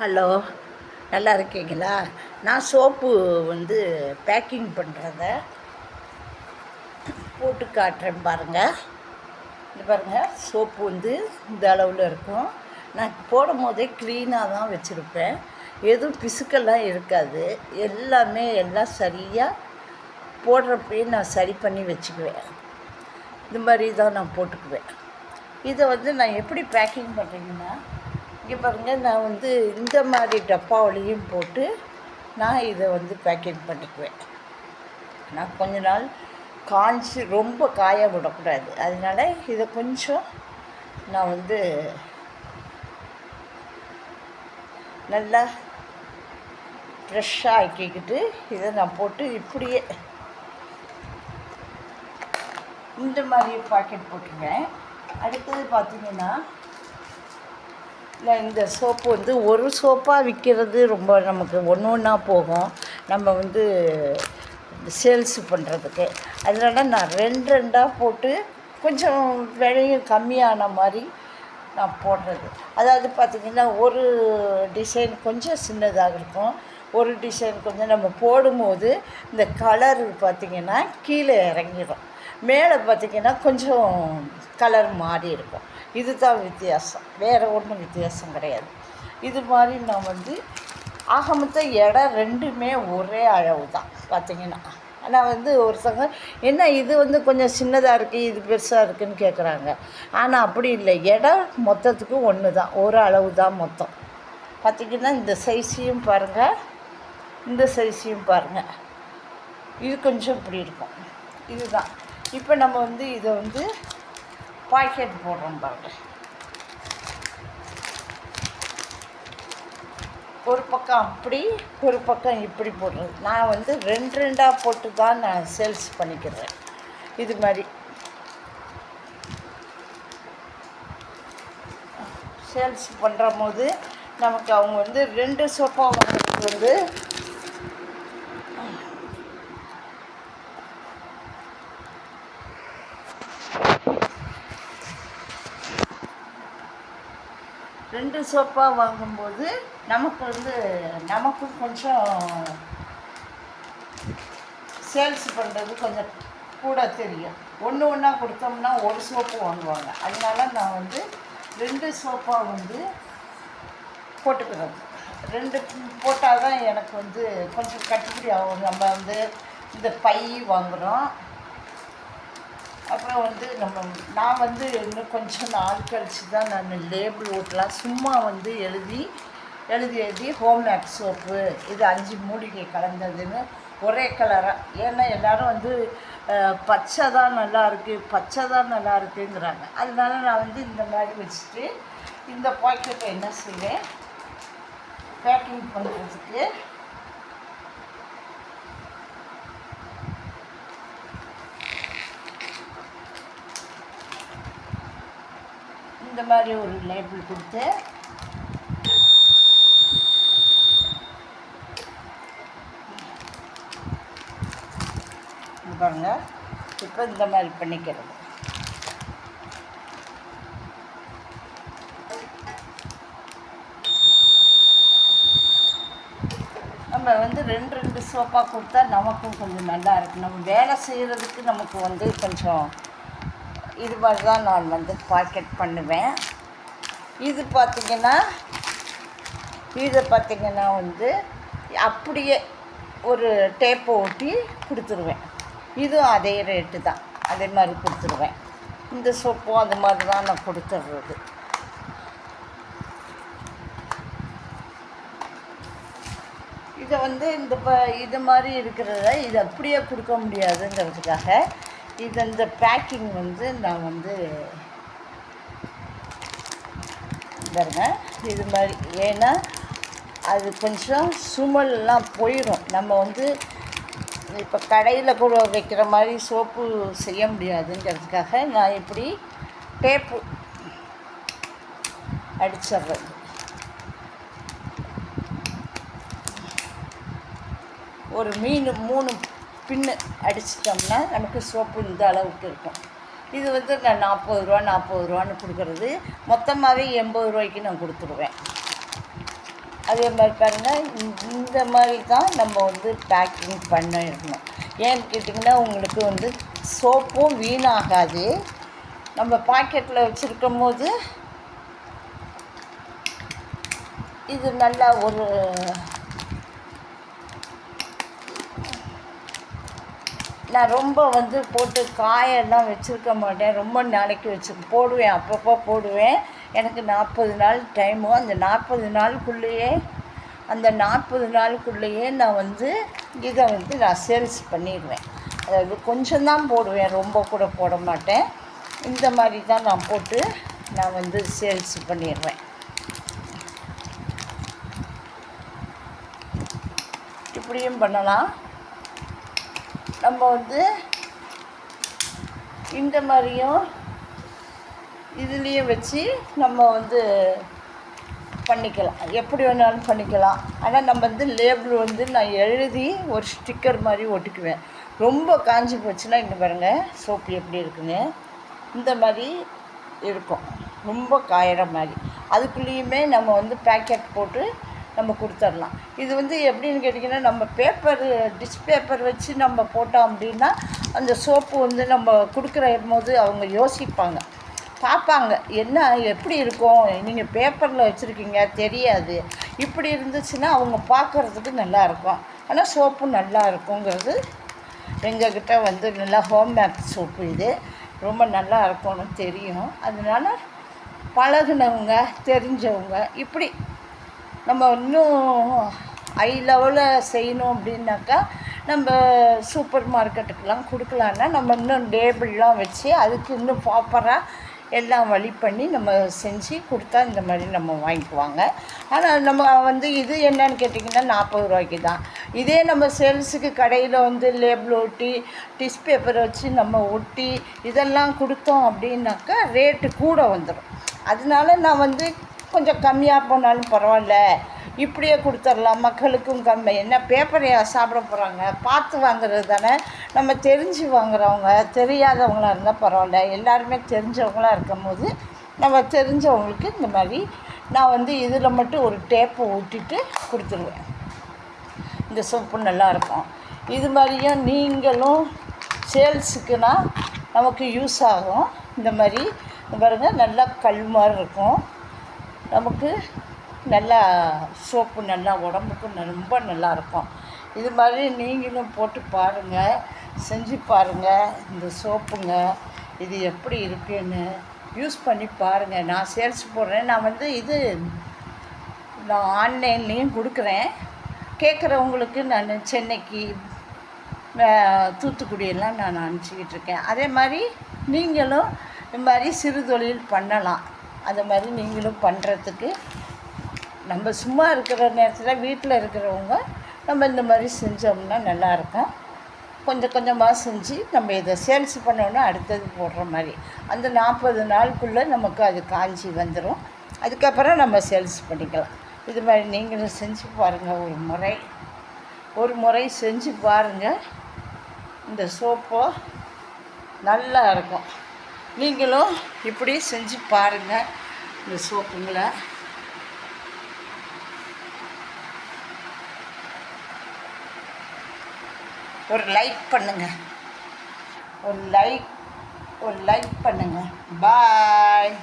Hello, நல்லா இருக்கீங்களா? நான் சோப்பு பேக்கிங் பண்ணுறத போட்டு காட்டுறேன் பாருங்கள். இது பாருங்கள், சோப்பு இந்த அளவில் இருக்கும். நான் போடும் போதே க்ளீனாக தான் வச்சுருப்பேன். எதுவும் பிசுக்கெல்லாம் இருக்காது. எல்லாம் சரியாக போடுறப்பே நான் சரி பண்ணி வச்சுக்குவேன். இந்த மாதிரி தான் நான் போட்டுக்குவேன். இதை நான் எப்படி பேக்கிங் பண்ணுறீங்கன்னா, இங்கே பாருங்கள், நான் இந்த மாதிரி டப்பாவிலையும் போட்டு நான் இதை பேக்கிங் பண்ணிக்குவேன். நான் கொஞ்ச நாள் காய்ச்சி ரொம்ப காய விடக்கூடாது. அதனால் இதை கொஞ்சம் நான் நல்லா ஃப்ரெஷ்ஷாக ஆக்கிக்கிட்டு இதை நான் போட்டு இப்படியே இந்த மாதிரி பாக்கெட் போட்டுருவேன். அடுத்தது பார்த்திங்கன்னா, இல்லை, இந்த சோப்பு ஒரு சோப்பாக விற்கிறது ரொம்ப நமக்கு ஒன்றா போகும். நம்ம சேல்ஸ் பண்ணுறதுக்கு. அதனால் நான் ரெண்டாக போட்டு கொஞ்சம் விலையும் கம்மியான மாதிரி நான் போடுறது. அதாவது பார்த்திங்கன்னா, ஒரு டிசைன் கொஞ்சம் சின்னதாக இருக்கும், ஒரு டிசைன் கொஞ்சம் நம்ம போடும்போது இந்த கலர் பார்த்திங்கன்னா கீழே இறங்கிடும், மேலே பார்த்திங்கன்னா கொஞ்சம் கலர் மாறி இருக்கும். இது தான் வித்தியாசம், வேறு ஒன்றும் வித்தியாசம் கிடையாது. இது மாதிரி நான் ஆக மொத்தம் இடம் ரெண்டுமே ஒரே அளவு தான் பார்த்திங்கன்னா. ஆனால் ஒருத்தங்க என்ன இது கொஞ்சம் சின்னதாக இருக்குது, இது பெருசாக இருக்குதுன்னு கேட்குறாங்க. ஆனால் அப்படி இல்லை, இடம் மொத்தத்துக்கு ஒன்று தான், ஒரு அளவு தான் மொத்தம். பார்த்திங்கன்னா இந்த சைஸையும் பாருங்கள், இந்த சைஸையும் பாருங்கள். இது கொஞ்சம் இப்படி இருக்கும். இதுதான் இப்போ நம்ம இதை பாக்கெட் போடுறோம் பாருங்கள். ஒரு பக்கம் அப்படி, ஒரு பக்கம் இப்படி போடுறது. நான் ரெண்டாக போட்டு தான் நான் சேல்ஸ் பண்ணிக்கிறேன். இது மாதிரி சேல்ஸ் பண்ணுற போது நமக்கு அவங்க 2 சோப்பா வாங்குறது 2 சோப்பாக வாங்கும்போது நமக்கும் கொஞ்சம் சேல்ஸ் பண்ணுறது கொஞ்சம் கூட தெரியும். ஒன்றா கொடுத்தோம்னா ஒரு சோப்பு வாங்குவாங்க. அதனால நான் 2 சோப்பாக போட்டுக்கிறது. 2 போட்டால் தான் எனக்கு கொஞ்சம் கட்டுப்படி ஆகும். நம்ம இந்த பை வாங்குகிறோம், அப்புறம் நான் இன்னும் கொஞ்சம் நாள் கழித்து தான் நான் லேபிள் ஓட்டலாம். சும்மா எழுதி ஹோம் மேட் சோப்பு, இது 5 மூலிகை கலந்ததுன்னு ஒரே கலராக. ஏன்னா எல்லோரும் பச்சை தான் நல்லா இருக்குங்கிறாங்க. அதனால நான் இந்த மாதிரி வச்சுட்டு இந்த பாக்கெட்டை என்ன செய்வேன், பேக்கிங் பண்ணுறதுக்கு இந்த மாதிரி ஒரு லேபிள் கொடுத்து பாருங்க. இப்போ இந்த மாதிரி பண்ணிக்கிறது. நம்ம 2 சோப்பாக கொடுத்தா நமக்கும் கொஞ்சம் நல்லா இருக்குது. நம்ம வேலை செய்கிறதுக்கு நமக்கு கொஞ்சம் இது மாதிரி தான் நான் பாக்கெட் பண்ணுவேன். இது பார்த்திங்கன்னா அப்படியே ஒரு டேப்பை ஒட்டி கொடுத்துருவேன். இதுவும் அதே ரேட்டு தான், அதே மாதிரி கொடுத்துருவேன். இந்த சோப்பும் அது மாதிரி தான் நான் கொடுத்துட்றது. இதை இது மாதிரி இருக்கிறத இது அப்படியே கொடுக்க முடியாதுங்கிறதுக்காக இந்த பேக்கிங் நான் பாருங்க இது மாதிரி. ஏன்னா அது கொஞ்சம் சுமல்லாம் போயிடும். நம்ம இப்போ கடையில் கூட வைக்கிற மாதிரி சோப்பு செய்ய முடியாதுங்கிறதுக்காக நான் இப்படி டேப்பு அடிச்சிட்றது. ஒரு 3 பின்னு அடிச்சிட்டோம்னா நமக்கு சோப்பு இந்த அளவுக்கு இருக்கும். இது நான் 40 ரூபான்னு கொடுக்குறது. மொத்தமாகவே 80 ரூபாய்க்கு நான் கொடுத்துருவேன். அதே மாதிரி பாருங்கள், இந்த மாதிரி தான் நம்ம வந்து பேக்கிங் பண்ணிடணும். ஏன்னு கேட்டிங்கன்னா உங்களுக்கு வந்து சோப்பும் வீணாகாது. நம்ம பாக்கெட்டில் வச்சுருக்கும் போது இது நல்லா ஒரு நான் ரொம்ப வந்து போட்டு காயெல்லாம் வச்சுருக்க மாட்டேன். ரொம்ப நாளைக்கு போடுவேன், அப்பப்போ போடுவேன். எனக்கு 40 நாள் டைமு. அந்த 40 நாளுக்குள்ளேயே நான் வந்து இதை வந்து நான் சேல்ஸ் பண்ணிடுவேன். அதாவது கொஞ்சம் தான் போடுவேன், ரொம்ப கூட போட மாட்டேன். இந்த மாதிரி தான் நான் போட்டு நான் வந்து சேல்ஸ் பண்ணிடுவேன். இப்படியும் பண்ணலாம். நம்ம வந்து இந்த மாதிரியும் இதுலேயும் வச்சு நம்ம வந்து பண்ணிக்கலாம், எப்படி வேணாலும் பண்ணிக்கலாம். ஆனால் நம்ம வந்து லேபிள் வந்து நான் எழுதி ஒரு ஸ்டிக்கர் மாதிரி ஒட்டிக்குவேன். ரொம்ப காஞ்சி போச்சுன்னா இங்கே பாருங்கள் சோப்பு எப்படி இருக்குங்க, இந்த மாதிரி இருக்கும், ரொம்ப காயிற மாதிரி. அதுக்குள்ளேயுமே நம்ம வந்து பேக்கெட் போட்டு நம்ம கொடுத்துடலாம். இது வந்து எப்படின்னு கேட்டிங்கன்னா, நம்ம டிஷ் பேப்பர் வச்சு நம்ம போட்டோம் அப்படின்னா அந்த சோப்பு வந்து நம்ம கொடுக்குற போது அவங்க யோசிப்பாங்க, பார்ப்பாங்க, என்ன எப்படி இருக்கும், நீங்கள் பேப்பரில் வச்சுருக்கீங்க தெரியாது. இப்படி இருந்துச்சுன்னா அவங்க பார்க்குறதுக்கு நல்லாயிருக்கும். ஆனால் சோப்பு நல்லா இருக்குங்கிறது எங்கக்கிட்ட வந்து நல்லா ஹோம்மேட் சோப்பு. இது ரொம்ப நல்லா இருக்கும்னு தெரியும். அதனால் பழகுனவங்க தெரிஞ்சவங்க இப்படி நம்ம இன்னும் ஹை லெவலில் செய்யணும் அப்படின்னாக்கா நம்ம சூப்பர் மார்க்கெட்டுக்கெலாம் கொடுக்கலான்னா நம்ம இன்னும் லேபிள்லாம் வச்சு அதுக்கு இன்னும் ப்ராப்பராக எல்லாம் வழி பண்ணி நம்ம செஞ்சு கொடுத்தா இந்த மாதிரி நம்ம வாங்கிக்குவாங்க. ஆனால் நம்ம வந்து இது என்னன்னு கேட்டிங்கன்னா 40 ரூபாய்க்கு தான். இதே நம்ம சேல்ஸுக்கு கடையில் வந்து லேபிள் ஒட்டி டிஷ் பேப்பர் வச்சு நம்ம ஒட்டி இதெல்லாம் கொடுத்தோம் அப்படின்னாக்கா ரேட்டு கூட வந்துடும். அதனால நான் வந்து கொஞ்சம் கம்மியாக போனாலும் பரவாயில்ல, இப்படியே கொடுத்துர்லாம், மக்களுக்கும் கம்மி. என்ன பேப்பரையா சாப்பிட போகிறாங்க, பார்த்து வாங்குறது தானே. நம்ம தெரிஞ்சு வாங்குறவங்க தெரியாதவங்களாக இருந்தால் பரவாயில்ல, எல்லாருமே தெரிஞ்சவங்களாக இருக்கும் போது நம்ம தெரிஞ்சவங்களுக்கு இந்த மாதிரி நான் வந்து இதில் மட்டும் ஒரு டேப்பை ஊட்டிட்டு கொடுத்துருவேன். இந்த சோப்பு நல்லாயிருக்கும். இது மாதிரியும் நீங்களும் சேல்ஸுக்குன்னா நமக்கு யூஸ் ஆகும். இந்த மாதிரி பாருங்கள், நல்லா கல் மாதிரி இருக்கும். நமக்கு நல்லா சோப்பு நல்லா உடம்புக்கு ரொம்ப நல்லாயிருக்கும். இது மாதிரி நீங்களும் போட்டு பாருங்கள், செஞ்சு பாருங்கள். இந்த சோப்புங்க இது எப்படி இருக்குன்னு யூஸ் பண்ணி பாருங்கள். நான் சேல்ஸ் போடுறேன். நான் வந்து நான் ஆன்லைன்லேயும் கொடுக்குறேன். கேட்குறவங்களுக்கு நான் சென்னைக்கு தூத்துக்குடியெல்லாம் நான் அனுப்பிச்சிக்கிட்டு இருக்கேன். அதே மாதிரி நீங்களும் இந்த மாதிரி சிறு தொழில் பண்ணலாம். அது மாதிரி நீங்களும் பண்ணுறதுக்கு நம்ம சும்மா இருக்கிற நேரத்தில் வீட்டில் இருக்கிறவங்க நம்ம இந்த மாதிரி செஞ்சோம்னா நல்லாயிருக்கும். கொஞ்சம் கொஞ்சமாக செஞ்சு நம்ம இதை சேல்ஸ் பண்ணோன்னா அடுத்தது போடுற மாதிரி அந்த 40 நாளுக்குள்ளே நமக்கு அது காஞ்சி வந்துடும். அதுக்கப்புறம் நம்ம சேல்ஸ் பண்ணிக்கலாம். இது மாதிரி நீங்களும் செஞ்சு பாருங்கள். ஒரு முறை செஞ்சு பாருங்கள். இந்த சோப்போ நல்லா இருக்கும். நீங்களும் இப்படி செஞ்சு பாருங்கள். இந்த சோப்புங்களை ஒரு லைக் பண்ணுங்கள், ஒரு லைக் பண்ணுங்கள். பாய்.